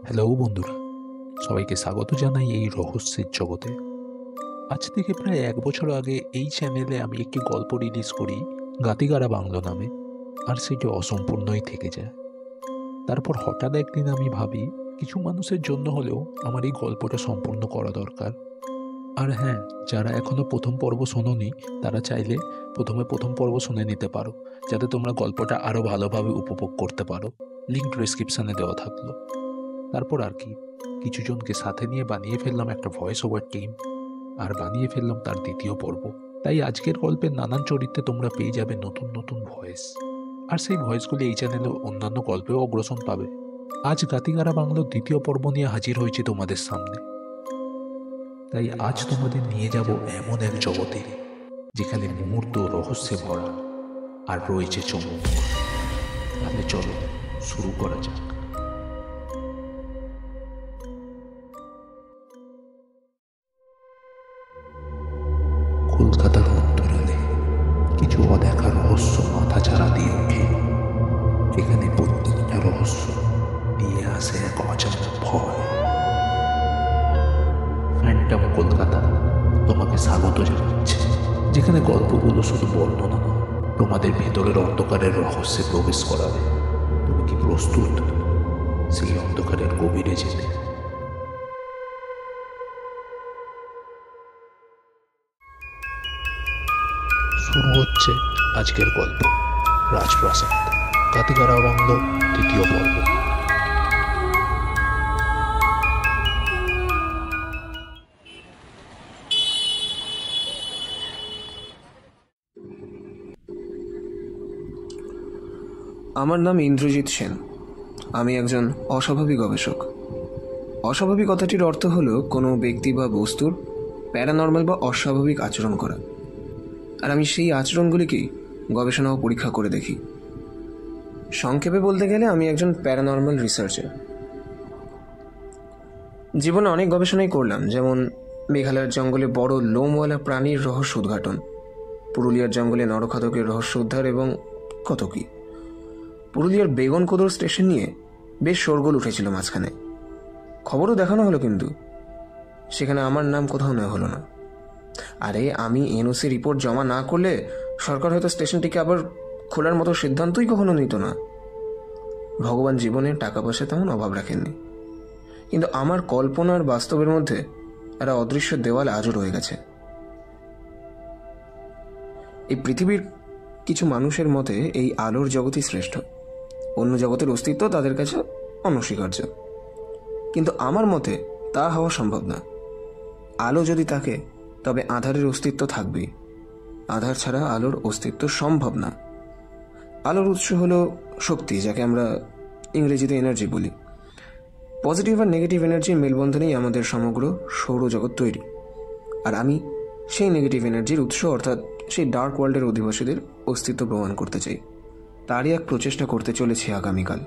Hello বন্ধুরা, সবাইকে স্বাগত জানাই এই রহস্যের জগতে। আজ থেকে প্রায় 1 বছর আগে এই চ্যানেলে আমি একটি গল্প রিলিজ করি, গাতিগারা বাংলো নামে। আর সেটি অসম্পূর্ণই থেকে যায়। তারপর হঠাৎ একদিন আমি ভাবি, কিছু মানুষের জন্য হলেও আমার এই গল্পটা সম্পূর্ণ করা দরকার। আর হ্যাঁ, যারা এখনো প্রথম পর্ব শোনোনি, তারা চাইলে প্রথম পর্ব শুনে নিতে পারো, যাতে তোমরা গল্পটা আরও ভালোভাবে উপভোগ করতে পারো। লিঙ্ক ডেসক্রিপশানে দেওয়া থাকলো। তারপর আর কি, কিছুজনকে সাথে নিয়ে বানিয়ে ফেললাম একটা ভয়েস ওভার টিম, আর বানিয়ে ফেললাম তার দ্বিতীয় পর্ব। তাই আজকের গল্পের নানান চরিত্রে তোমরা পেয়ে যাবে নতুন নতুন ভয়েস, আর সেই ভয়েসগুলি এই চ্যানেলে অন্যান্য গল্পেও অগ্রসর পাবে। আজ গাতিগারা বাংলোর দ্বিতীয় পর্ব নিয়ে হাজির হয়েছে তোমাদের সামনে। তাই আজ তোমাদের নিয়ে যাব এমন এক জগতে, যেখানে মুহূর্ত রহস্যে ভরা আর রয়েছে চমক। তাহলে চলো শুরু করা যাক। কলকাতার অন্তরালে কিছু অদেখা রহস্য মাথাচাড়া দিয়ে ওঠে, যেখানে প্রত্যেকটা রহস্য নিয়ে আসে এক অজানা ভয়। ফ্যান্টম কলকাতা তোমাকে স্বাগত জানাচ্ছে, যেখানে গল্পগুলো শুধু বর্ণনা নয়, তোমাদের ভেতরের অন্ধকারের রহস্যে প্রবেশ করাবে। তুমি কি প্রস্তুত সেই অন্ধকারের গভীরে যেতে? শুরু হচ্ছে আজকের গল্প, রাজপ্রাসাদ, গাতিগারা বাংলো, দ্বিতীয় পর্ব। আমার নাম ইন্দ্রজিৎ সেন। আমি একজন অস্বাভাবিক গবেষক। অস্বাভাবিক কথাটির অর্থ হল কোনো ব্যক্তি বা বস্তুর প্যারানর্মাল বা অস্বাভাবিক আচরণ করা, আর আমি সেই আচরণগুলিকেই গবেষণা ও পরীক্ষা করে দেখি। সংক্ষেপে বলতে গেলে আমি একজন প্যারানর্মাল রিসার্চার। জীবনে অনেক গবেষণাই করলাম, যেমন মেঘালয়ের জঙ্গলে বড় লোমওয়ালা প্রাণীর রহস্য উদ্ঘাটন, পুরুলিয়ার জঙ্গলে নরখাদকের রহস্য উদ্ধার এবং কত কি। পুরুলিয়ার বেগনকোদর স্টেশন নিয়ে বেশ শোরগোল উঠেছিল মাঝখানে, খবরও দেখানো হলো, কিন্তু সেখানে আমার নাম কোথাও নেওয়া হলো না। আরে, আমি এনওসি রিপোর্ট জমা না করলে সরকার হয়তো স্টেশনটিকে আবার খোলার মতো সিদ্ধান্তই কখনো নিত না। ভগবান জীবনে টাকা পয়সা তেমন অভাব রাখেননি, কিন্তু আমার কল্পনার বাস্তবের মধ্যে একটা অদৃশ্য দেওয়াল আজও রয়ে গেছে। এই পৃথিবীর কিছু মানুষের মতে এই আলোর জগৎই শ্রেষ্ঠ, অন্য জগতের অস্তিত্ব তাদের কাছে অনস্বীকার্য। কিন্তু আমার মতে তা হওয়া সম্ভব না। আলো যদি থাকে, তবে আধারের অস্তিত্ব থাকবেই। আধার ছাড়া আলোর অস্তিত্ব সম্ভব না। আলোর উৎস হলো শক্তি, যাকে আমরা ইংরেজিতে এনার্জি বলি। পজিটিভ আর নেগেটিভ এনার্জির মেলবন্ধনেই আমাদের সমগ্র সৌরজগৎ তৈরি, আর আমি সেই নেগেটিভ এনার্জির উৎস, অর্থাৎ সেই ডার্ক ওয়ার্ল্ডের অধিবাসীদের অস্তিত্ব প্রমাণ করতে চাই। তারই এক প্রচেষ্টা করতে চলেছি আগামীকাল।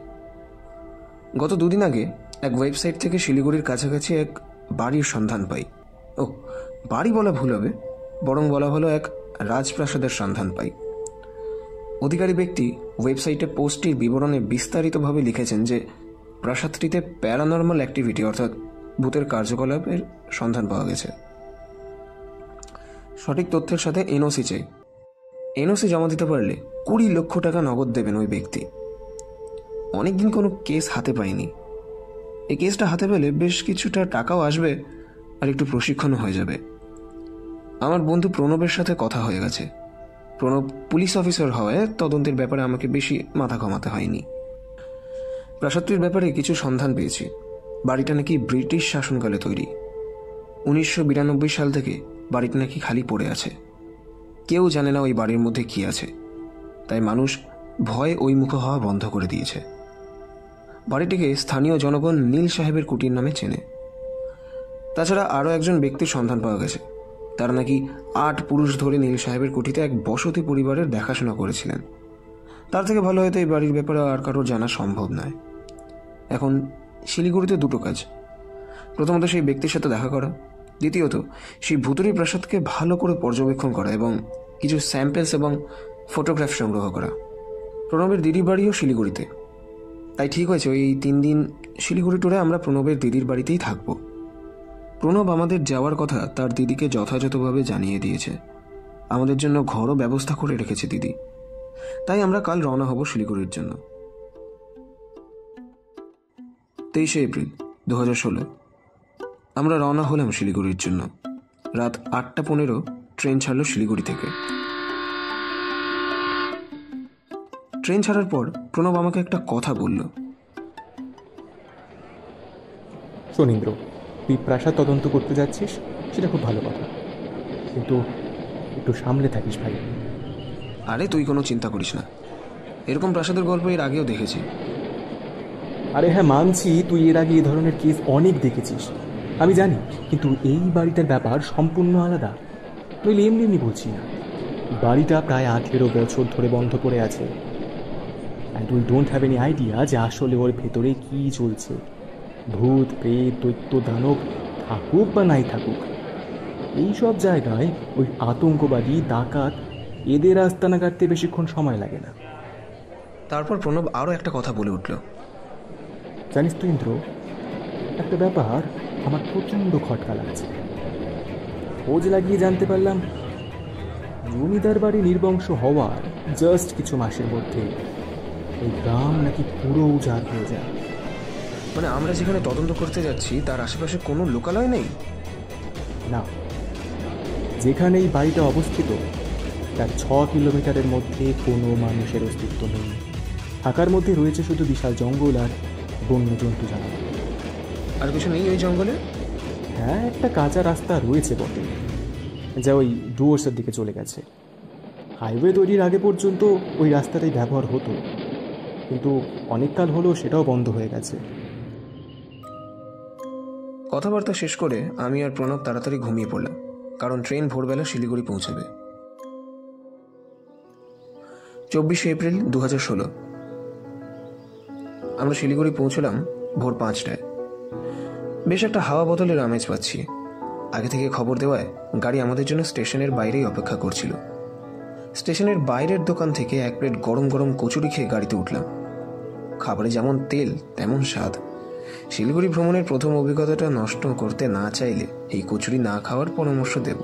গত 2 দিন আগে এক ওয়েবসাইট থেকে শিলিগুড়ির কাছাকাছি এক বাড়ির সন্ধান পাই। বাড়ি বলা ভুল হবে, বরং বলা হলো এক রাজপ্রাসাদের সন্ধান পাই। অধিকারী ব্যক্তি ওয়েবসাইটে পোস্টটির বিবরণে বিস্তারিতভাবে লিখেছেন যে প্রাসাদটিতে প্যারানর্মাল অ্যাক্টিভিটি, অর্থাৎ ভূতের কার্যকলাপের সন্ধান পাওয়া গেছে। সঠিক তথ্যের সাথে এনওসি চাই। এনওসি জমা দিতে পারলে 20 লক্ষ টাকা নগদ দেবেন ওই ব্যক্তি। অনেকদিন কোনো কেস হাতে পাইনি। এই কেসটা হাতে পেলে বেশ কিছুটা টাকাও আসবে, আর একটু প্রশিক্ষণও হয়ে যাবে। আমার বন্ধু প্রণবের সাথে কথা হয়ে গেছে। প্রণব পুলিশ অফিসার হওয়ায় তদন্তের ব্যাপারে আমাকে বেশি মাথা ঘামাতে হয়নি। প্রাসাদটির ব্যাপারে কিছু সন্ধান পেয়েছি। বাড়িটা নাকি ব্রিটিশ শাসনকালে তৈরি। 1992 সাল থেকে বাড়িটা নাকি খালি পড়ে আছে। কেউ জানে না ওই বাড়ির মধ্যে কি আছে, তাই মানুষ ভয়ে ওই মুখ হওয়া বন্ধ করে দিয়েছে। বাড়িটিকে স্থানীয় জনগণ নীল সাহেবের কুটির নামে চেনে। তাছাড়া আরও একজন ব্যক্তির সন্ধান পাওয়া গেছে। তারা নাকি 8 পুরুষ ধরে নীল সাহেবের কুটিতে এক বসতি পরিবারের দেখাশোনা করেছিলেন। তার থেকে ভালো হয়তো এই বাড়ির ব্যাপারে আর কারোর জানা সম্ভব নয়। এখন শিলিগুড়িতে 2টো কাজ। প্রথমত সেই ব্যক্তির সাথে দেখা করা, দ্বিতীয়ত সেই ভুতুড়ি প্রাসাদকে ভালো করে পর্যবেক্ষণ করা এবং কিছু স্যাম্পলস এবং ফটোগ্রাফ সংগ্রহ করা। প্রণবের দিদি বাড়িও শিলিগুড়িতে। তাই ঠিক হয়েছে ওই 3 দিন শিলিগুড়ি ট্যুরে আমরা প্রণবের দিদির বাড়িতেই থাকবো। প্রণব আমাদের যাওয়ার কথা তার দিদিকে যথাযথভাবে জানিয়ে দিয়েছে। আমাদের জন্য ঘরও ব্যবস্থা করে রেখেছে দিদি। তাই আমরা কাল রওনা হব শিলিগুড়ির জন্য। 23 এপ্রিল 2016 আমরা রওনা হলাম শিলিগুড়ির জন্য। রাত 8:15 ট্রেন ছাড়লো শিলিগুড়ি থেকে। ট্রেন ছাড়ার পর প্রণব আমাকে একটা কথা বলল। শোন ইন্দ্র, তুই প্রাসাদ তদন্ত করতে যাচ্ছিস, সেটা খুব ভালো কথা, কিন্তু একটু সামলে থাকিস ভাই। আরে তুই কোনো চিন্তা করিস না, এরকম প্রাসাদের গল্প এর আগেও দেখেছি। আরে হ্যাঁ, মানছি তুই এর আগে এই ধরনের কেস অনেক দেখেছিস, আমি জানি, কিন্তু এই বাড়িটার ব্যাপার সম্পূর্ণ আলাদা। নইলে এমনি এমনি বলছি না, বাড়িটা প্রায় 18 বছর ধরে বন্ধ পড়ে আছে, and we don't have any idea যে আসলে ওর ভেতরে কী চলছে। ভূত, প্রেত, দৈত্য, দানব থাকুক বা নাই থাকুক, এইসব জায়গায় ওই আতঙ্কবাদী, ডাকাত এদের আস্তানা কাটতে বেশিক্ষণ সময় লাগে না। তারপর প্রণব আরও একটা কথা বলে উঠল। জানিস তো ইন্দ্র, একটা ব্যাপার আমার প্রচণ্ড খটকা লাগছে। খোঁজ লাগিয়ে জানতে পারলাম জমিদার বাড়ি নির্বংশ হওয়ার জাস্ট কিছু মাসের মধ্যে এই গ্রাম নাকি পুরো উজাড় হয়ে যায়। মানে আমরা যেখানে তদন্ত করতে যাচ্ছি তার আশেপাশে কোনো লোকালয় নেই? না, যেখানে এই বাড়িটা অবস্থিত তার 6 কিলোমিটারের মধ্যে কোনো মানুষের অস্তিত্ব নেই। থাকার মধ্যে রয়েছে শুধু বিশাল জঙ্গল আর বন্যজন্তু জানালা। আর কিছু নেই ওই জঙ্গলে? হ্যাঁ, একটা কাঁচা রাস্তা রয়েছে বটে, যা ওই ডুয়ার্সের দিকে চলে গেছে। হাইওয়ে তৈরির আগে পর্যন্ত ওই রাস্তাটাই ব্যবহার হতো, কিন্তু অনেককাল হলো সেটাও বন্ধ হয়ে গেছে। কথাবার্তা শেষ করে আমি আর প্রণব তাড়াতাড়ি ঘুমিয়ে পড়লাম, কারণ ট্রেন ভোরবেলা শিলিগুড়ি পৌঁছাবে। 24 এপ্রিল 2016 আমরা শিলিগুড়ি পৌঁছলাম ভোর 5টায়। বেশ একটা হাওয়া বদলের আমেজ পাচ্ছি। আগে থেকে খবর দেওয়ায় গাড়ি আমাদের জন্য স্টেশনের বাইরেই অপেক্ষা করছিল। স্টেশনের বাইরের দোকান থেকে 1 প্লেট গরম গরম কচুরি খেয়ে গাড়িতে উঠলাম। খাবারে যেমন তেল তেমন স্বাদ। শিলিগুড়ি ভ্রমণের প্রথম অভিজ্ঞতাটা নষ্ট করতে না চাইলে এই কচুরি না খাওয়ার পরামর্শ দেব।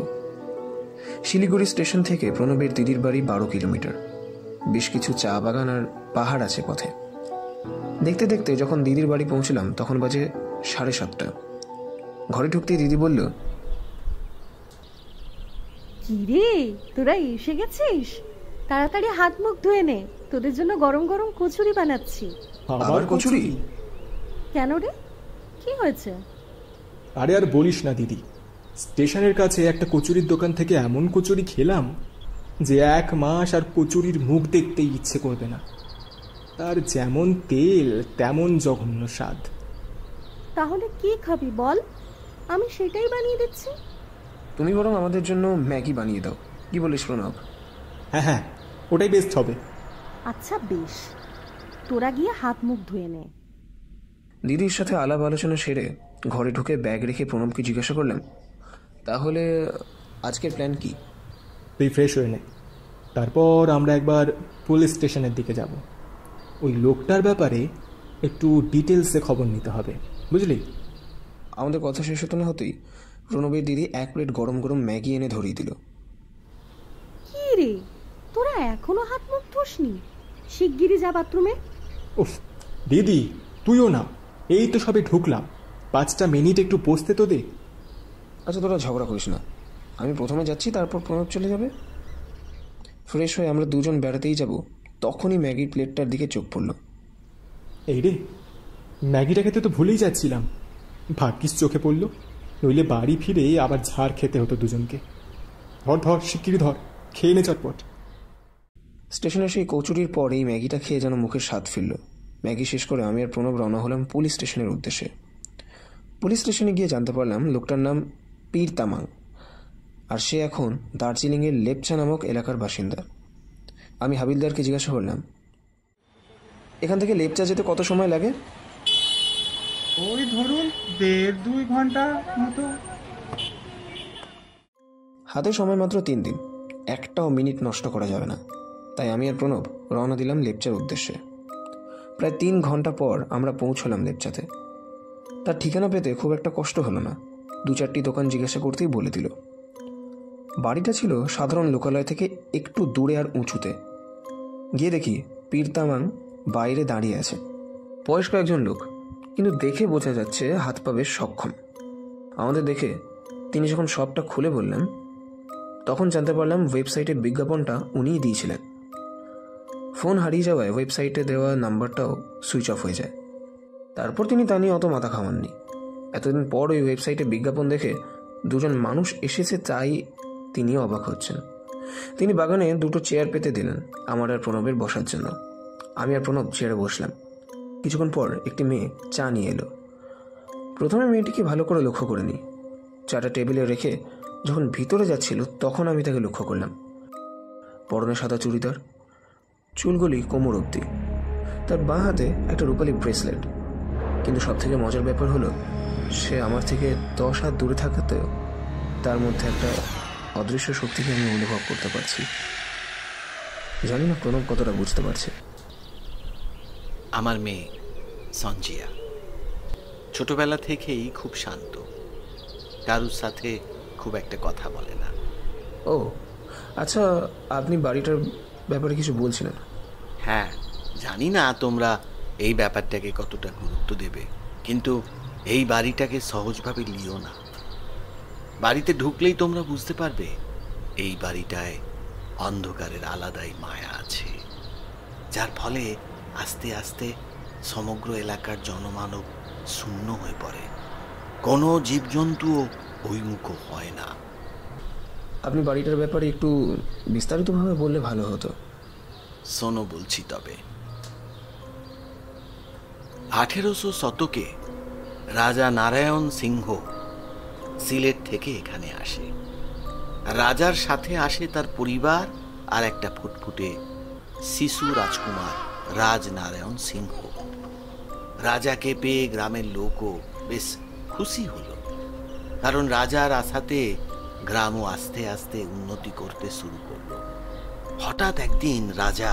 শিলিগুড়ি স্টেশন থেকে প্রণবের দিদির বাড়ি 12 কিলোমিটার। বেশ কিছু চা বাগান আর পাহাড় আছে পথে। দেখতে দেখতে যখন দিদির বাড়ি পৌঁছলাম তখন বাজে 7:30। ঘরে ঢুকতেই দিদি বলল, কি রে, তোরা এসে গেছিস? তাড়াতাড়ি হাত মুখ ধুয়ে নে, তোদের জন্য গরম গরম কচুরি বানাচ্ছি। আবার কচুরি? কেন রে, কি হয়েছে? আরে আর বলিস না দিদি, স্টেশনের কাছে একটা কচুরির দোকান থেকে এমন কচুরি খেলাম যে 1 মাস আর কচুরির মুখ দেখতেই ইচ্ছে করবে না। তার যেমন তেল তেমন জঘন্য স্বাদ। তাহলে কি খাবি বল, আমি সেটাই বানিয়ে দিচ্ছি। তুমি বরং আমাদের জন্য ম্যাগি বানিয়ে দাও, কি বলিস প্রণব? হ্যাঁ হ্যাঁ, ওটাই বেস্ট হবে। আচ্ছা বেশ, তোরা গিয়ে হাত মুখ ধুয়ে নে। দিদির সাথে আলাপ আলোচনা সেরে ঘরে ঢুকে ব্যাগ রেখে প্রণবকে জিজ্ঞাসা করলাম, তাহলে আজকের প্ল্যান কি? তুই ফ্রেশ হয়ে নে, তারপর আমরা একবার পুলিশ স্টেশনের দিকে যাব। ওই লোকটার ব্যাপারে একটু ডিটেলসে খবর নিতে হবে, বুঝলি? আমাদের কথা শেষ হতে না হতেই প্রণবের দিদি 1 প্লেট গরম গরম ম্যাগি এনে ধরিয়ে দিল। কি রে, তোরা এখনো হাত মুখ ধুসনি? শিগগিরই যা বাথরুমে। উফ দিদি, তুইও না, এই তো সবে ঢুকলাম, 5টা মিনিট একটু বসতে তো দে। আচ্ছা তোরা ঝগড়া করিস না, আমি প্রথমে যাচ্ছি, তারপর প্রণব চলে যাবে। ফ্রেশ হয়ে আমরা দুজন বেড়াতেই যাব, তখনই ম্যাগির প্লেটটার দিকে চোখ পড়ল। এই রে, ম্যাগিটা খেতে তো ভুলেই যাচ্ছিলাম, ভাগ্যিস চোখে পড়লো, নইলে বাড়ি ফিরে আবার ঝাড় খেতে হতো দুজনকে। ধর ধর, শিগগিরি ধর, খেয়ে নে চটপট। স্টেশনে সেই কচুরির পর এই ম্যাগিটা খেয়ে যেন মুখের স্বাদ ফিরল। ম্যাগি শেষ করে আমি আর প্রণব রওনা হলাম পুলিশ স্টেশনের উদ্দেশ্যে। পুলিশ স্টেশনে গিয়ে জানতে পারলাম লোকটার নাম পীর তামাং, আর সে এখন দার্জিলিংয়ের লেপচা নামক এলাকার বাসিন্দা। আমি হাবিলদারকে জিজ্ঞাসা করলাম, এখান থেকে লেপচা যেতে কত সময় লাগে? ওই ধরুন 1.5-2 ঘন্টা মতো। হাতে সময় মাত্র 3 দিন, একটাও মিনিট নষ্ট করা যাবে না। তাই আমি আর প্রণব রওনা দিলাম লেপচার উদ্দেশ্যে। প্রায় 3 ঘন্টা পর আমরা পৌঁছলাম লেপচাতে। তার ঠিকানা পেতে খুব একটা কষ্ট হলো না, 2-4টি দোকান জিজ্ঞাসা করতেই বলে দিল। বাড়িটা ছিল সাধারণ লোকালয় থেকে একটু দূরে আর উঁচুতে। গিয়ে দেখি পীর তামাং বাইরে দাঁড়িয়ে আছে, বয়স্ক একজন লোক, কিন্তু দেখে বোঝা যাচ্ছে হাত পা বেশ সক্ষম। আমাদের দেখে তিনি যখন সবটা খুলে বললেন, তখন জানতে পারলাম ওয়েবসাইটের বিজ্ঞাপনটা উনিই দিয়েছিলেন। ফোন হারিয়ে যাওয়ায় ওয়েবসাইটে দেওয়া নাম্বারটাও সুইচ অফ হয়ে যায়। তারপর তিনি তা নিয়ে অত মাথা খাওয়াননি। এতদিন পর ওই ওয়েবসাইটে বিজ্ঞাপন দেখে 2জন মানুষ এসেছে, তাই তিনিও অবাক হচ্ছেন। তিনি বাগানে 2টো চেয়ার পেতে দিলেন আমার আর প্রণবের বসার জন্য। আমি আর প্রণব চেয়ারে বসলাম। কিছুক্ষণ পর একটি মেয়ে চা নিয়ে এলো। প্রথমে মেয়েটিকে ভালো করে লক্ষ্য করিনি। চাটা টেবিলে রেখে যখন ভিতরে যাচ্ছিল তখন আমি তাকে লক্ষ্য করলাম। পরনে সাদা চুড়িদার, চুলগুলি কোমর অবধি, তার বাঁ হাতে একটা রূপালী ব্রেসলেট। কিন্তু সবথেকে মজার ব্যাপার হলো, সে আমার থেকে 10 হাত দূরে থাকাতেও তার মধ্যে একটা অদৃশ্য শক্তিকে আমি অনুভব করতে পারছি। জানি না প্রণব কতটা বুঝতে পারছে। আমার মেয়ে সঞ্জিয়া ছোটবেলা থেকেই খুব শান্ত, কারুর সাথে খুব একটা কথা বলে না। ও আচ্ছা, আপনি বাড়িটার ব্যাপারে কিছু বলছিলেন? হ্যাঁ, জানি না তোমরা এই ব্যাপারটাকে কতটা গুরুত্ব দেবে, কিন্তু এই বাড়িটাকে সহজভাবে লিও না। বাড়িতে ঢুকলেই তোমরা বুঝতে পারবে এই বাড়িটায় অন্ধকারের আলাদাই মায়া আছে, যার ফলে আস্তে আস্তে সমগ্র এলাকার জনমানব শূন্য হয়ে পড়ে। কোনো জীবজন্তুও ওইমুখ হয় না। আপনি বাড়িটার ব্যাপারে একটু বিস্তারিতভাবে বললে ভালো হতো। শোনো বলছি তবে। 1800 শতকে রাজা নারায়ণ সিংহ সিলেট থেকে এখানে আসে। রাজার সাথে আসে তার পরিবার আর একটা ফুটফুটে শিশু রাজকুমার রাজনারায়ণ সিংহ। রাজাকে পেয়ে গ্রামের লোকও বেশ খুশি হলো, কারণ রাজার আশাতে গ্রামও আস্তে আস্তে উন্নতি করতে শুরু করলো। হঠাৎ একদিন রাজা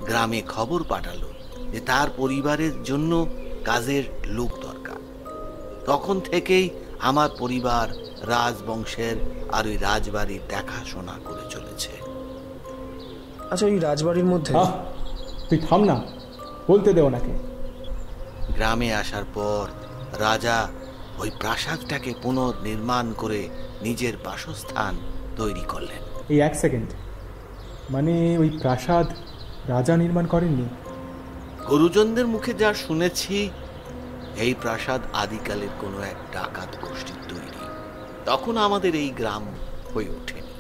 গ্রামে খবর পাঠালো যে তার পরিবারের জন্য কাজের লোক দরকার। তখন থেকেই আমার পরিবার রাজবংশের আর ওই রাজবাড়ির দেখাশোনা করে চলেছে। আচ্ছা, ওই রাজবাড়ির মধ্যে তুই থাম না, বলতে দে ওনাকে। গ্রামে আসার পর রাজা ওই প্রাসাদটাকে পুনর্নির্মাণ করে নিজের বাসস্থান তৈরি করলেন। এই 1 সেকেন্ড, মানে ওই প্রাসাদ রাজা নির্মাণ করেননি? গুরুজনদের মুখে যা শুনেছি, এই প্রাসাদ আদিকালের কোনো এক ডাকাত গোষ্ঠীর তৈরি। তখন আমাদের এই গ্রাম হয়ে ওঠেনি।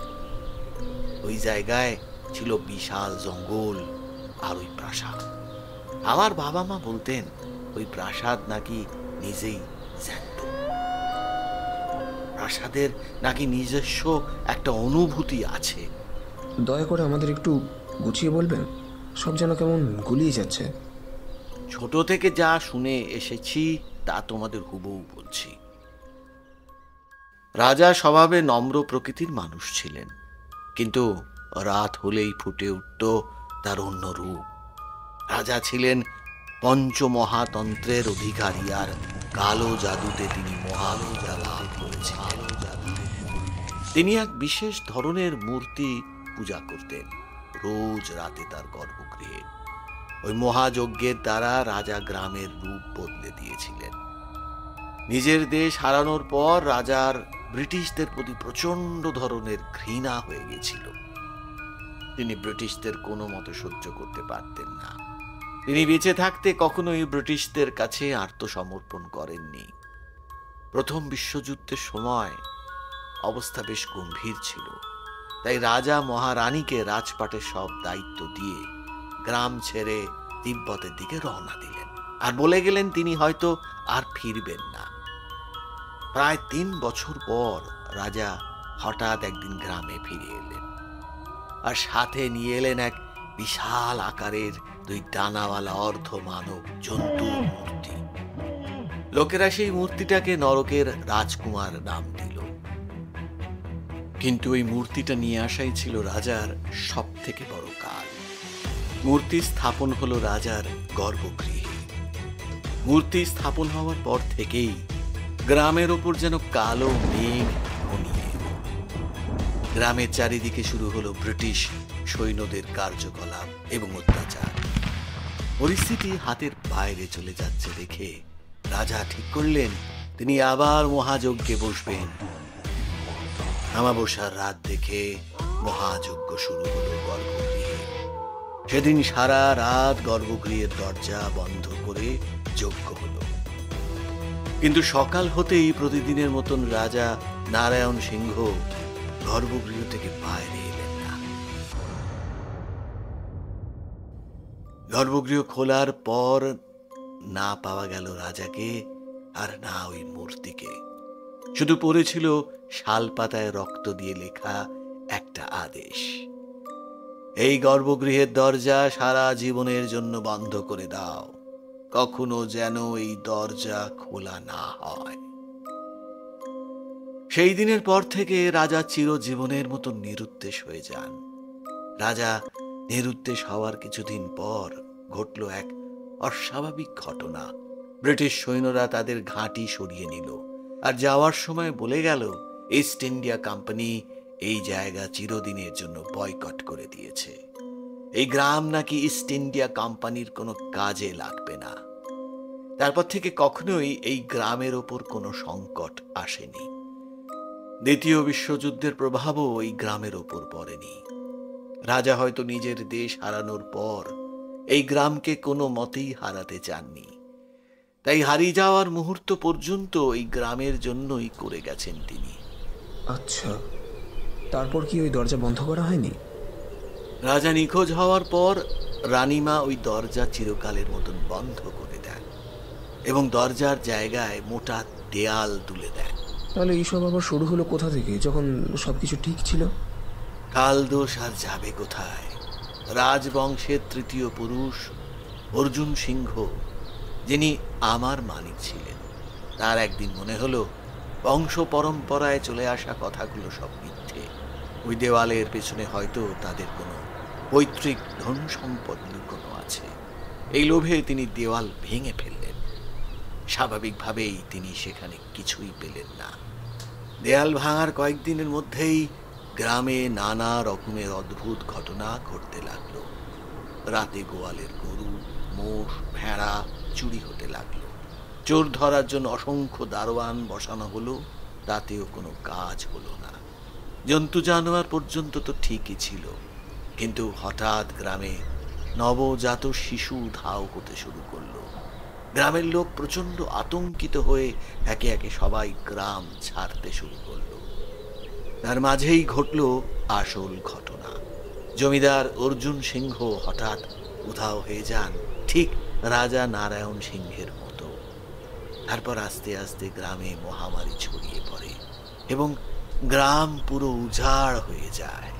ওই জায়গায় ছিল বিশাল জঙ্গল আর ওই প্রাসাদ। আমার বাবা মা বলতেন ওই প্রাসাদ নাকি নিজেই জ্যান্ত। প্রাসাদের নাকি নিজস্ব একটা অনুভূতি আছে। দয়া করে আমাদের একটু গুছিয়ে বলবেন? সব যেন কেমন গুলিয়ে যাচ্ছে। ছোট থেকে যা শুনে এসেছি তা তোমাদের হুবহু বলছি। রাজা স্বভাবে নম্র প্রকৃতির মানুষ ছিলেন, কিন্তু রাত হলেই ফুটে উঠত তার অন্য রূপ। রাজা ছিলেন পঞ্চমহাতন্ত্রের অধিকারী, আর কালো জাদুতে তিনি মহাবিদ্যা লাভ করেছিলেন। তিনি এক বিশেষ ধরনের মূর্তি পূজা করতেন রোজ রাতে তার গর্ভগৃহে। ওই মহাযজ্ঞের দ্বারা রাজা গ্রামের রূপ বদলে দিয়েছিলেন। নিজের দেশ হারানোর পর রাজার ব্রিটিশদের প্রতি প্রচন্ড ধরনের ঘৃণা হয়ে গেছিল। তিনি ব্রিটিশদের কোনো মতে সহ্য করতে পারতেন না। তিনি বেঁচে থাকতে কখনোই ব্রিটিশদের কাছে আত্মসমর্পণ করেননি। প্রথম বিশ্বযুদ্ধের সময় অবস্থা বেশ গম্ভীর ছিল, তাই রাজা মহারানীকে রাজপাটের সব দায়িত্ব দিয়ে গ্রাম ছেড়ে তিব্বতের দিকে রওনা দিলেন, আর বলে গেলেন তিনি হয়তো আর ফিরবেন না। প্রায় 3 বছর পর রাজা হঠাৎ একদিন গ্রামে ফিরে এলেন, আর সাথে নিয়ে এলেন এক বিশাল আকারের 2 ডানাওয়ালা অর্ধ মানব জন্তুর মূর্তি। লোকেরা সেই মূর্তিটাকে নরকের রাজকুমার নাম দিল। কিন্তু ওই মূর্তিটা নিয়ে আসাই ছিল রাজার সব থেকে বড় কাজ। মূর্তি স্থাপন হলো রাজার গর্ভগৃহে। মূর্তি স্থাপন হওয়ার পর থেকেই গ্রামের ওপর যেন কালো মেঘ ঘনিয়ে এলো। গ্রামের চারিদিকে শুরু হলো ব্রিটিশ সৈন্যদের কার্যকলাপ এবং অত্যাচার। পরিস্থিতি হাতের বাইরে চলে যাচ্ছে দেখে রাজা ঠিক করলেন তিনি আবার মহাযজ্ঞে বসবেন। আমাবস্যার রাত দেখে মহাযজ্ঞ শুরু হলো গর্ভগৃহে। সেদিন সারা রাত গর্ভগৃহের দরজা বন্ধ করে যজ্ঞ হলো। কিন্তু সকাল হতেই প্রতিদিনের মতন রাজা নারায়ণ সিংহ গর্ভগৃহ থেকে বাইরে এলেন না। গর্ভগৃহ খোলার পর না পাওয়া গেল রাজাকে আর না ওই মূর্তিকে। শুধু পড়েছিল শালপাতায় রক্ত দিয়ে লেখা একটা আদেশ, এই গর্ভগৃহের দরজা সারা জীবনের জন্য বন্ধ করে দাও, কখনো যেন এই দরজা খোলা না হয়। সেই দিনের পর থেকে রাজা চিরজীবনের মতো নিরুদ্দেশ হয়ে যান। রাজা নিরুদ্দেশ হওয়ার কিছুদিন পর ঘটল এক অস্বাভাবিক ঘটনা। ব্রিটিশ সৈন্যরা তাদের ঘাঁটি সরিয়ে নিল আর যাওয়ার সময় বলে গেল ইস্ট ইন্ডিয়া কোম্পানি এই জায়গা চিরদিনের জন্য বয়কট করে দিয়েছে। এই গ্রাম নাকি ইস্ট ইন্ডিয়া কোম্পানির কোনো কাজে লাগবে না। তারপর থেকে কখনোই এই গ্রামের ওপর কোনো সংকট আসেনি। দ্বিতীয় বিশ্বযুদ্ধের প্রভাবও এই গ্রামের ওপর পড়েনি। রাজা হয়তো নিজের দেশ হারানোর পর এই গ্রামকে কোনো মতেই হারাতে চাননি, তাই হারিয়ে যাওয়ার মুহূর্ত পর্যন্ত এই গ্রামের জন্যই করে গেছেন তিনি। আচ্ছা, তারপর কি ওই দরজা বন্ধ করা হয়নি? রাজা নিখোঁজ হওয়ার পর রানীমা ওই দরজা চিরকালের মতন বন্ধ করে দেন এবং দরজার জায়গায় মোটা দেয়াল তুলে দেন। তাহলে এইসব আবার শুরু হলো কোথা থেকে, যখন সবকিছু ঠিক ছিল? কাল দোষ আর যাবে কোথায়? রাজবংশের তৃতীয় পুরুষ অর্জুন সিংহ, যিনি আমার মালিক ছিলেন, তার একদিন মনে হলো বংশ পরম্পরায় চলে আসা কথাগুলো সব মিথ্যে। ওই দেওয়ালের পেছনে হয়তো তাদের কোনো পৈতৃক ধন সম্পদ লুকোনো আছে। এই লোভে তিনি দেওয়াল ভেঙে ফেললেন। স্বাভাবিকভাবেই তিনি সেখানে কিছুই পেলেন না। দেয়াল ভাঙার কয়েকদিনের মধ্যেই গ্রামে নানা রকমের অদ্ভুত ঘটনা ঘটতে লাগলো। রাতে গোয়ালের গরু, মোষ, ভেড়া চুরি হতে লাগলো। চোর ধরার জন্য অসংখ্য দারোয়ান বসানো হলো, তাতেও কোনো কাজ হলো না। জন্তু জানোয়ার পর্যন্ত তো ঠিকই ছিল, কিন্তু হঠাৎ গ্রামে নবজাত শিশু ধাও হতে শুরু করলো। গ্রামের লোক প্রচন্ড আতঙ্কিত হয়ে একে একে সবাই গ্রাম ছাড়তে শুরু করলো। তার মাঝেই ঘটল আসল ঘটনা। জমিদার অর্জুন সিংহ হঠাৎ উধাও হয়ে যান, ঠিক রাজা নারায়ণ সিংহের মতো। তারপর আস্তে আস্তে গ্রামে মহামারী ছড়িয়ে পড়ে এবং গ্রাম পুরো উজাড় হয়ে যায়।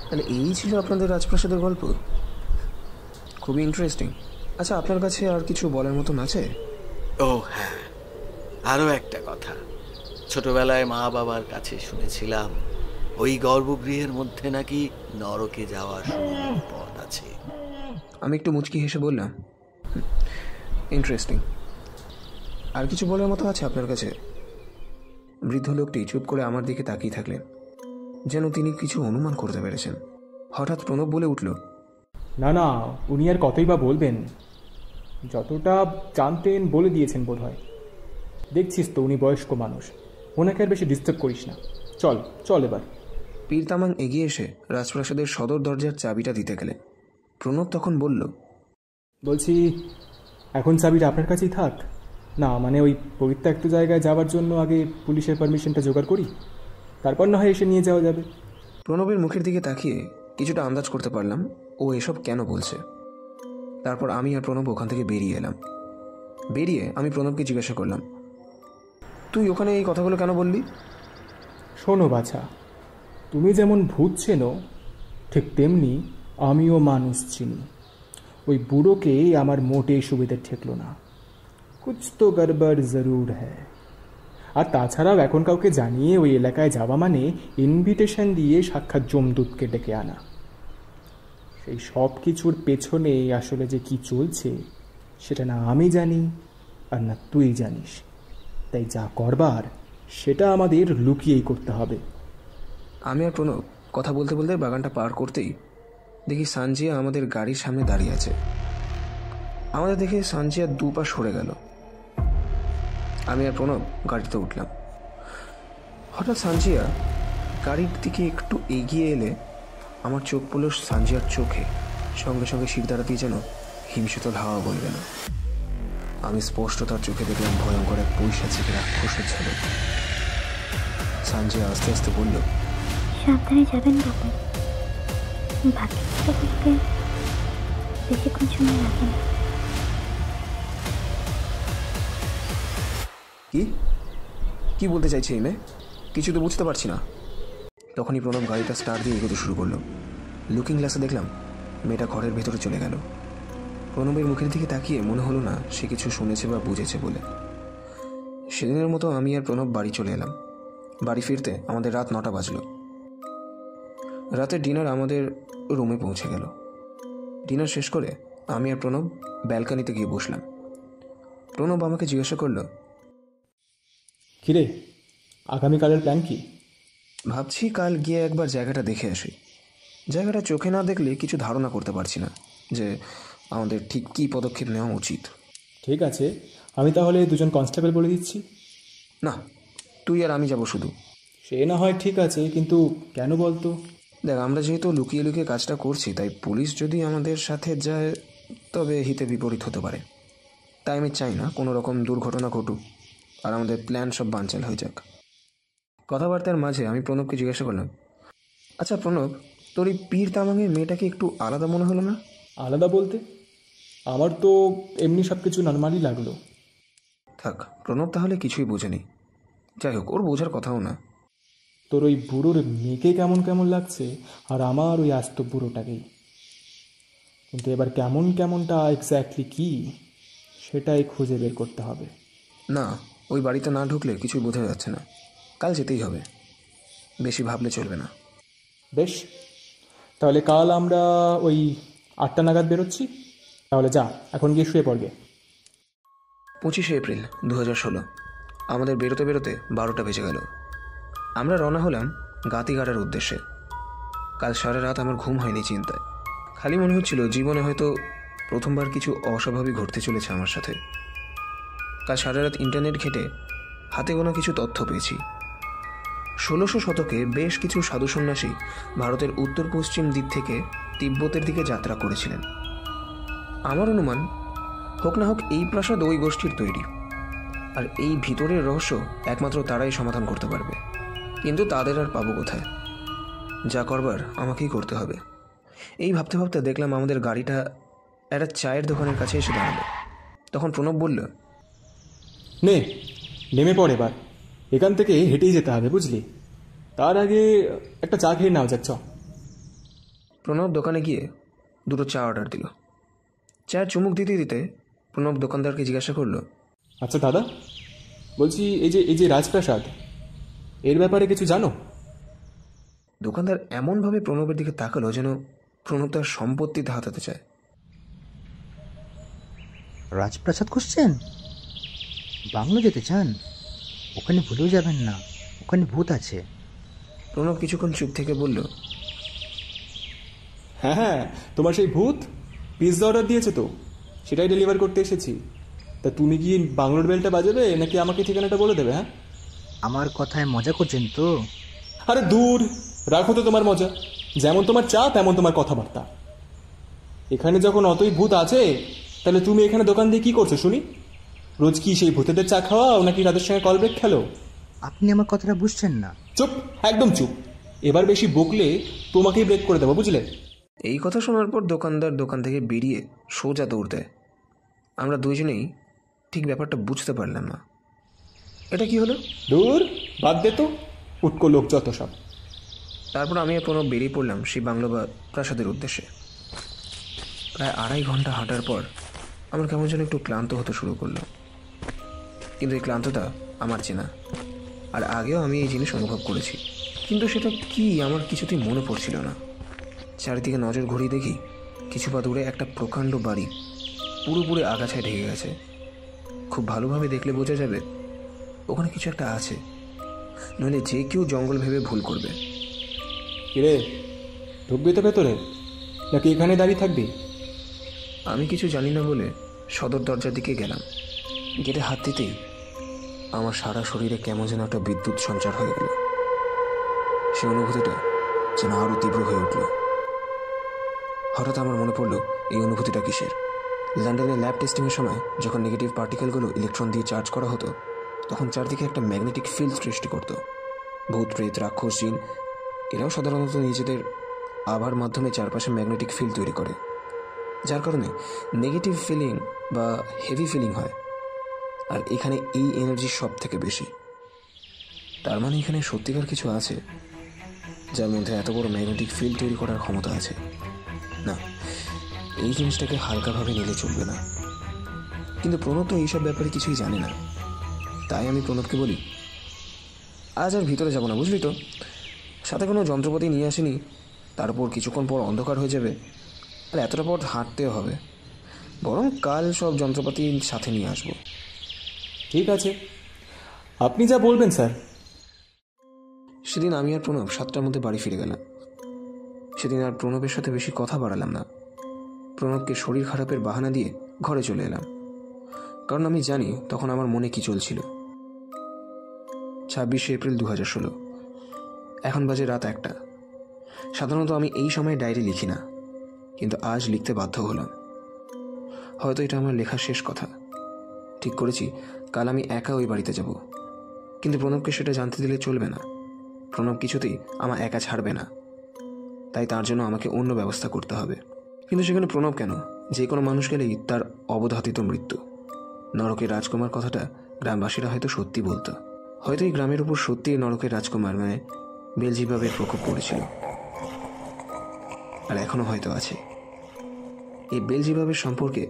তাহলে এই ছিল আপনাদের রাজপ্রাসাদের গল্প? খুবই ইন্টারেস্টিং। আচ্ছা, আপনার কাছে আর কিছু বলার মতন আছে? ও হ্যাঁ, আরো একটা কথা। ছোটবেলায় মা বাবার কাছে শুনেছিলাম ওই গর্ভগৃহের মধ্যে নাকি নরকে যাওয়ার সুড়ঙ্গ পথ আছে। আমি একটু মুচকি হেসে বললাম, ইন্টারেস্টিং। আর কিছু বলার মতো আছে আপনার কাছে? বৃদ্ধ লোকটি চুপ করে আমার দিকে তাকিয়ে থাকলেন, যেন তিনি কিছু অনুমান করতে পেরেছেন। হঠাৎ প্রণব বলে উঠল, না না, উনি আর কতই বা বলবেন, যতটা জানতেন বলে দিয়েছেন বোধ হয়। দেখছিস তো উনি বয়স্ক মানুষ, ওনাকে আর বেশি ডিস্টার্ব করিস না। চল চল এবার। পীর তামাং এগিয়ে এসে রাজপ্রাসাদের সদর দরজার চাবিটা দিতে গেলেন। প্রণব তখন বলল, বলছি এখন চাবিটা আপনার কাছেই থাক না, মানে ওই পরিত্যক্ত জায়গায় যাওয়ার জন্য আগে পুলিশের পারমিশনটা জোগাড় করি, তারপর না হয় এসে নিয়ে যাওয়া যাবে। প্রণবের মুখের দিকে তাকিয়ে কিছুটা আন্দাজ করতে পারলাম ও এসব কেন বলছে। তারপর আমি আর প্রণব ওখান থেকে বেরিয়ে এলাম। বেরিয়ে আমি প্রণবকে জিজ্ঞাসা করলাম, তুই ওখানে এই কথাগুলো কেন বললি? শোনো বাছা, তুমি যেমন ভূত চেনো, ঠিক তেমনি আমিও মানুষ চিনি। ওই বুড়োকে আমার মোটেই সুবিধে ঠেকলো না, কুছ তো গড়বড় জরুর হ্যায়। আর তাছাড়াও এখন কাউকে জানিয়ে ওই এলাকায় যাওয়া মানে ইনভিটেশন দিয়ে সাক্ষাৎ যমদূতকে ডেকে আনা। সেই সব কিছুর পেছনে আসলে যে কি চলছে সেটা না আমি জানি আর না তুই জানিস। তাই যা করবার সেটা আমাদের লুকিয়েই করতে হবে। আমি আর প্রণব কথা বলতে বলতে বাগানটা পার করতেই দেখি সানজিয়া আমাদের গাড়ির সামনে দাঁড়িয়ে আছে। আমাদের দেখে সানজিয়া 2 পা সরে গেল। আমি আর প্রণব গাড়িতে উঠলাম। হঠাৎ সানজিয়া গাড়ির দিকে একটু এগিয়ে এলে আমার চোখ পড়ল সানজিয়ার চোখে। সঙ্গে সঙ্গে শিরদাঁড়া দিয়ে যেন হিমশীতল হাওয়া বলবে না। আমি স্পষ্ট তার চোখে দেখলাম ভয়ঙ্কর এক পৈশাচিক রাক্ষসের ঝলক। সানজিয়া আস্তে আস্তে বলল, সাবধানে যাবেন বাবু, বাকিটা বলতে বেশিক্ষণ সময় লাগে না। কি বলতে চাইছে এই মেয়ে? কিছু তো বুঝতে পারছি না। তখনই প্রণব গাড়িটা স্টার্ট দিয়ে এগোতে শুরু করলো। লুকিং গ্লাসে দেখলাম মেয়েটা ঘরের ভেতরে চলে গেল। প্রণবের মুখের দিকে তাকিয়ে মনে হলো না সে কিছু শুনেছে বা বুঝেছে বলে। সেদিনের মতো আমি আর প্রণব বাড়ি চলে এলাম। বাড়ি ফিরতে আমাদের রাত 9টা বাজলো। রাতের ডিনার আমাদের রুমে পৌঁছে গেল। ডিনার শেষ করে আমি আর প্রণব ব্যালকানিতে গিয়ে বসলাম। প্রণব আমাকে জিজ্ঞাসা করলো, কিরে, আগামীকালের প্ল্যান কি? ভাবছি কাল গিয়ে একবার জায়গাটা দেখে আসি। জায়গাটা চোখে না দেখলে কিছু ধারণা করতে পারছি না যে আমাদের ঠিক কী পদক্ষেপ নেওয়া উচিত। ঠিক আছে, আমি তাহলে 2জন কনস্টেবল বলে দিচ্ছি। না, তুই আর আমি যাব শুধু। সে না হয় ঠিক আছে, কিন্তু কেন বলতো? দেখ, আমরা যেহেতু লুকিয়ে লুকিয়ে কাজটা করছি, তাই পুলিশ যদি আমাদের সাথে যায় তবে হিতে বিপরীত হতে পারে। তাই আমি চাই না কোনো রকম দুর্ঘটনা ঘটুক আর আমাদের প্ল্যান সব বানচাল হয়ে যাক। কথাবার্তার মাঝে আমি প্রণবকে জিজ্ঞাসা করলাম, আচ্ছা প্রণব, তোর এই পীর তামাংয়ের মেয়েটাকে একটু আলাদা মনে হলো না? আলাদা বলতে? আমার তো এমনি সব কিছু নর্মালি লাগলো। থাক, প্রণব তাহলে কিছুই বোঝেনি। যাই হোক, ওর বোঝার কথাও না। তোর ওই বুড়োর মেয়েকে কেমন কেমন লাগছে আর আমার ওই আস্ত বুড়োটাকেই। কিন্তু এবার কেমন কেমনটা এক্স্যাক্টলি কি সেটাই খুঁজে বের করতে হবে। না, ওই বাড়িতে না ঢুকলে কিছুই বোঝা যাচ্ছে না। কাল যেতেই হবে, বেশি ভাবলে চলবে না। বেশ, তাহলে কাল আমরা ওই 8টা নাগাদ বেরোচ্ছি। তাহলে যা, এখন গিয়ে শুয়ে পড়বে। 25শে এপ্রিল 2016। আমাদের বেরোতে বেরোতে 12টা বেজে গেল। আমরা রওনা হলাম গাতিগাড়ার উদ্দেশ্যে। কাল সারা রাত আমার ঘুম হয়নি চিন্তায়। খালি মনে হচ্ছিল জীবনে হয়তো প্রথমবার কিছু অস্বাভাবিক ঘটতে চলেছে আমার সাথে। কাল সারা রাত ইন্টারনেট ঘেঁটে হাতে গোনা কিছু তথ্য পেয়েছি। 1600 শতকে বেশ কিছু সাধু সন্ন্যাসী ভারতের উত্তর পশ্চিম দিক থেকে তিব্বতের দিকে যাত্রা করেছিলেন। আমার অনুমান, হোক না হোক এই প্রাসাদ ওই গোষ্ঠীর তৈরি, আর এই ভিতরের রহস্য একমাত্র তারাই সমাধান করতে পারবে। কিন্তু তাদের আর পাবো কোথায়? যা করবার আমাকেই করতে হবে। এই ভাবতে ভাবতে দেখলাম আমাদের গাড়িটা একটা চায়ের দোকানের কাছে এসে দাঁড়ালো। তখন প্রণব বলল, নে, নেমে পড় এবার। এখান থেকে হেঁটেই যেতে হবে, বুঝলি? তার আগে একটা চা খেয়ে নাও, যাচ্ছ। প্রণব দোকানে গিয়ে 2টো চা অর্ডার দিল। চায়ের চুমুক দিতে দিতে প্রণব দোকানদারকে জিজ্ঞাসা করলো, আচ্ছা দাদা, বলছি এই যে রাজপ্রাসাদ, এর ব্যাপারে কিছু জানো? দোকানদার এমনভাবে প্রণবের দিকে তাকালো যেন প্রণব তার সম্পত্তিতে হাতাতে চায়। রাজপ্রাসাদ খুঁজছেন? বাংলো যেতে চান? ওখানে ভুলেও যাবেন না, ওখানে ভূত আছে। প্রণব কিছুক্ষণ চুপ থেকে বলল, হ্যাঁ হ্যাঁ, তোমার সেই ভূত পিৎজা অর্ডার দিয়েছে তো, সেটাই ডেলিভার করতে এসেছি। তা তুমি কি বাংলোর বেলটা বাজাবে নাকি আমাকে ঠিকানাটা বলে দেবে? হ্যাঁ, আমার কথায় মজা করছেন তো? আরে দূর, রাখো তো তোমার মজা। যেমন তোমার চা তেমন তোমার কথাবার্তা। এখানে যখন অতই ভূত আছে, তাহলে তুমি এখানে দোকান দিয়ে কি করছো শুনি? রোজ কি সেই ভূতেদের চা খাওয়াও নাকি তাদের সঙ্গে কল ব্রেক খেলো? আপনি আমার কথাটা বুঝছেন না। চুপ, একদম চুপ। এবার বেশি বকলে তোমাকেই ব্রেক করে দেবো, বুঝলে? এই কথা শোনার পর দোকানদার দোকান থেকে বেরিয়ে সোজা দৌড় দেয়। আমরা দুইজনেই ঠিক ব্যাপারটা বুঝতে পারলাম না। এটা কি হলো? দূর, বাদ দে তো, উটকো লোক যত সব। তারপর আমি আর প্রণব বেরিয়ে পড়লাম সেই বাংলো বা প্রাসাদের উদ্দেশ্যে। প্রায় 2.5 ঘন্টা হাঁটার পর আমার কেমন যেন একটু ক্লান্ত হতে শুরু করলো। কিন্তু এই ক্লান্তটা আমার চেনা, আর আগেও আমি এই জিনিস অনুভব করেছি, কিন্তু সেটা কি আমার কিছুতেই মনে পড়ছিল না। চারিদিকে নজর ঘুরিয়ে দেখি কিছু পা দূরে একটা প্রকাণ্ড বাড়ি পুরোপুরি আগাছায় ঢেকে গেছে। খুব ভালোভাবে দেখলে বোঝা যাবে ওখানে কিছু একটা আছে, নইলে যে কেউ জঙ্গল ভেবে ভুল করবে। কিরে, ঢুকবি তো ভেতরে নাকি এখানে দাঁড়িয়ে থাকবি? আমি কিছু জানি না বলে সদর দরজার দিকে গেলাম। গেটে হাত দিতেই আমার সারা শরীরে কেমন যেন একটা বিদ্যুৎ সঞ্চার হয়ে গেল। সে অনুভূতিটা যেন আরও তীব্র হয়ে উঠল। হঠাৎ আমার মনে পড়ল এই অনুভূতিটা কিসের। লন্ডনের ল্যাব টেস্টিংয়ের সময় যখন নেগেটিভ পার্টিকেলগুলো ইলেকট্রন দিয়ে চার্জ করা হতো, তখন চারদিকে একটা ম্যাগনেটিক ফিল্ড সৃষ্টি করত। ভূত, প্রেত, রাক্ষস, জিন এরাও সাধারণত নিজেদের আভার মাধ্যমে চারপাশে ম্যাগনেটিক ফিল্ড তৈরি করে, যার কারণে নেগেটিভ ফিলিং বা হেভি ফিলিং হয়। আর এখানে এই এনার্জি সব থেকে বেশি। তার মানে এখানে সত্যিকার কিছু আছে যার মধ্যে এত বড় ম্যাগনেটিক ফিল্ড তৈরি করার ক্ষমতা আছে। না, এই জিনিসটাকে হালকাভাবে নিলে চলবে না। কিন্তু প্রণব তো এইসব ব্যাপারে কিছুই জানে না। তাই আমি প্রণবকে বলি, আজ আর ভিতরে যাব না, বুঝলি তো? সাথে কোনো যন্ত্রপাতি নিয়ে আসিনি, তারপর কিছুক্ষণ পর অন্ধকার হয়ে যাবে, আর এতটা পথ হাঁটতেও হবে। বরং কাল সব যন্ত্রপাতি সাথে নিয়ে আসবো। ঠিক আছে, আপনি যা বলবেন স্যার। সেদিন আমি আর প্রণব 7টার মধ্যে বাড়ি ফিরে গেলাম। সেদিন আর প্রণবের সাথে বেশি কথা বাড়ালাম না। প্রণবকে শরীর খারাপের বাহানা দিয়ে ঘরে চলে এলাম, কারণ আমি জানি তখন আমার মনে কি চলছিল। 26শে এপ্রিল 2016। এখন বাজে রাত 1টা। সাধারণত আমি এই সময় ডায়েরি লিখি না, কিন্তু আজ লিখতে বাধ্য হলাম। হয়তো এটা আমার লেখার শেষ কথা। ঠিক করেছি কাল আমি একা ওই বাড়িতে যাব, কিন্তু প্রণবকে সেটা জানতে দিলে চলবে না। প্রণব কিছুতেই আমার একা ছাড়বে না, তাই তার জন্য আমাকে অন্য ব্যবস্থা করতে হবে। কিন্তু সেখানে প্রণব কেন, যে কোনো মানুষ গেলেই তার অবধাতিত মৃত্যু। নরকের রাজকুমার কথাটা গ্রামবাসীরা হয়তো সত্যি বলতো। হয়তো এই গ্রামের উপর সত্যি নরকের রাজকুমার মানে বেলজিবাবের প্রকোপ পড়েছিল, আর এখনো হয়তো আছে। এই বেলজিবাবের সম্পর্কে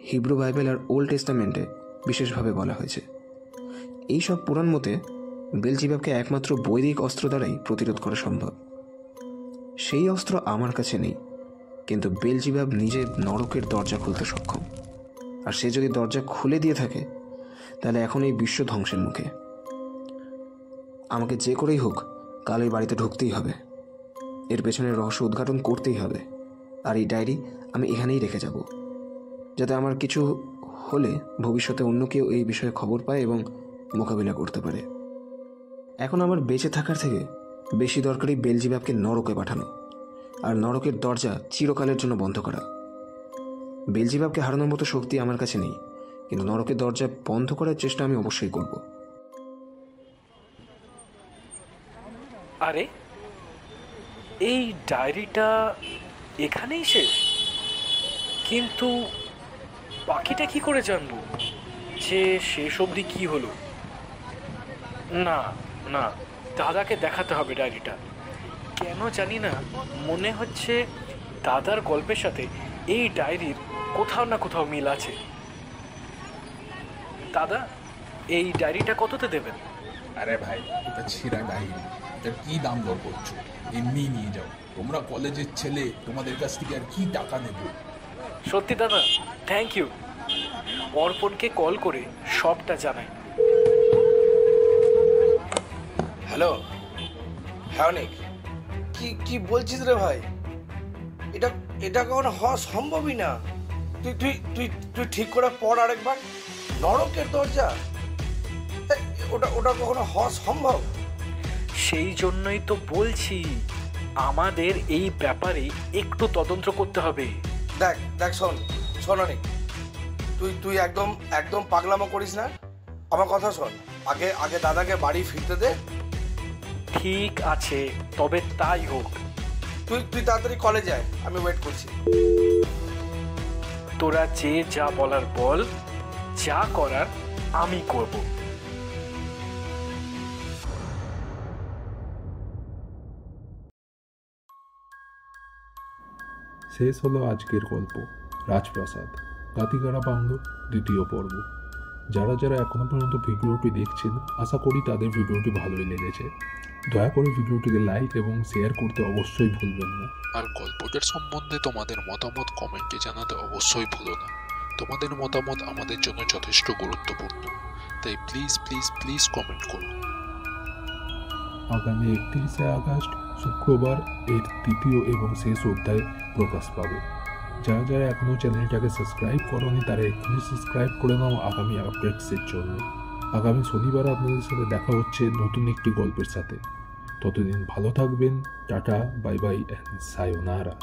হিব্রু বাইবেল আর ওল্ড টেস্টামেন্টে বিশেষভাবে বলা হয়েছে। এই সব পুরাণ মতে বেলজিবাবকে একমাত্র বৈদিক অস্ত্র দ্বারাই প্রতিরোধ করা সম্ভব। সেই অস্ত্র আমার কাছে নেই, কিন্তু বেলজিবাব নিজে নরকের দরজা খুলতে সক্ষম। আর সে যদি দরজা খুলে দিয়ে থাকে, তাহলে এখন এই বিশ্ব ধ্বংসের মুখে। আমাকে যে করেই হোক কাল ওই বাড়িতে ঢুকতেই হবে। এর পেছনের রহস্য উদ্ঘাটন করতেই হবে। আর এই ডায়েরি আমি এখানেই রেখে যাব, যাতে আমার কিছু হলে ভবিষ্যতে অন্য কেউ এই বিষয়ে খবর পায় এবং মোকাবিলা করতে পারে। এখন আমার বেঁচে থাকার থেকে বেশি দরকারি বেলজিবাবকে নরকে পাঠানো, আর নরকের দরজা চিরকালের জন্য বন্ধ করা। বেলজিবাবকে হারানোর মতো শক্তি আমার কাছে নেই, কিন্তু নরকের দরজা বন্ধ করার চেষ্টা আমি অবশ্যই করব। আরে, এই ডায়েরিটা এখানেই শেষ? কিন্তু বাকিটা কি করে জানবো যে শেষ অবধি কি হলো? না না, দাদাকে দেখাতে হবে ডায়েরিটা। কেন জানি না, মনে হচ্ছে দাদার গল্পের সাথে এই ডায়েরির কোথাও না কোথাও মিল আছে। দাদা, এই ডায়েরিটা কততে দেবেন? আরে ভাই, এটা ছেঁড়া ডায়েরি, এটার কি দাম দর করছো? এমনি নিয়ে যাও, তোমরা কলেজের ছেলে, তোমাদের কাছ থেকে আর কি টাকা নেবো। সত্যি দাদা, থ্যাংক ইউ। অর্পণকে কল করে সবটা জানাই। হ্যালো, হ্যাঁ অনেক। কি কি বলছিস রে ভাই? এটা এটা কখনো হওয়া সম্ভবই না। তুই তুই তুই তুই ঠিক করে পড় আরেকবার। নরকের দরজা, ওটা ওটা কখনো হওয়া সম্ভব? সেই জন্যই তো বলছি, আমাদের এই ব্যাপারে একটু তদন্ত করতে হবে। দেখ দেখ, শোন শোন অনেক, তুই তুই একদম একদম পাগলামো করিস না। আমার কথা শোন, আগে আগে দাদাকে বাড়ি ফিরতে দে। ঠিক আছে, তবে তাই হোক। তুই তুই তাড়াতাড়ি কলেজে আয়, আমি ওয়েট করছি। তোরা যে যা বলার বল, যা করার আমি করব। শেষ হলো আজকের গল্প রাজপ্রাসাদ গাতিগাড়া বাংলো দ্বিতীয় পর্ব। যারা যারা এখনো পর্যন্ত ভিডিওটি দেখছেন, আশা করি তাদের ভিডিওটি ভালোই লেগেছে। দয়া করে ভিডিওটিকে লাইক এবং শেয়ার করতে অবশ্যই ভুলবেন না। আর গল্পটার সম্বন্ধে তোমাদের মতামত কমেন্টে জানাতে অবশ্যই ভুলো না। তোমাদের মতামত আমাদের জন্য যথেষ্ট গুরুত্বপূর্ণ, তাই প্লিজ প্লিজ প্লিজ কমেন্ট করো। আগামী 31শে আগস্ট শুক্রবার এর তৃতীয় এবং শেষ অধ্যায় প্রকাশ পাবে। যারা যারা এখনও চ্যানেলটাকে সাবস্ক্রাইব করোনি তারা এখনই সাবস্ক্রাইব করে নাও আগামী আপডেটসের জন্য। আগামী শনিবার আপনাদের সাথে দেখা হচ্ছে নতুন একটি গল্পের সাথে। ততদিন ভালো থাকবেন। Tata, bye bye, সায়োনারা।